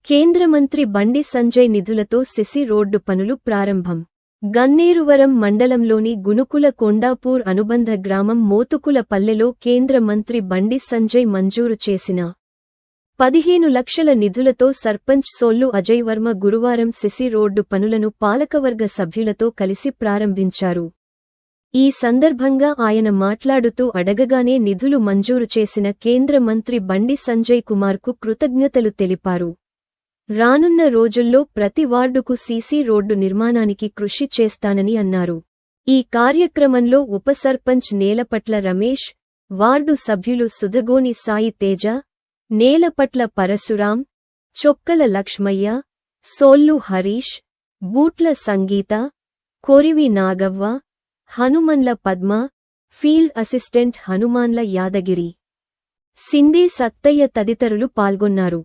కేంద్ర మంత్రి బండి సంజయ్ నిధులతో సిసి రోడ్డు పనులు ప్రారంభం. గన్నేరువరం మండలంలోని గునుకుల కొండాపూర్ అనుబంధ గ్రామం మోతుకుల పల్లెలో కేంద్ర మంత్రి బండి సంజయ్ మంజూరు చేసిన 15 లక్షల నిధులతో సర్పంచ్ సోల్లు అజయ్ వర్మ గురువారం సిసి రోడ్డు పనులను పాలకవర్గ సభ్యులతో కలిసి ప్రారంభించారు. ఈ సందర్భంగా ఆయన మాట్లాడుతూ అడగగానే నిధులు మంజూరు చేసిన కేంద్ర మంత్రి బండి సంజయ్ కుమార్కు కృతజ్ఞతలు తెలిపారు. రానున్న రోజుల్లో ప్రతి వార్డుకు సీసీ రోడ్డు నిర్మాణానికి కృషి చేస్తానని అన్నారు. ఈ కార్యక్రమంలో ఉప సర్పంచ్ నేలపట్ల రమేష్, వార్డు సభ్యులు సుధగోని సాయి తేజ, నేలపట్ల పరశురాం, చొక్కల లక్ష్మయ్య, సోల్లు హరీష్, బూట్ల సంగీత, కొరివి నాగవ్వ, హనుమన్ల పద్మ, ఫీల్డ్ అసిస్టెంట్ హనుమాన్ల యాదగిరి, సిందే సత్తయ్య తదితరులు పాల్గొన్నారు.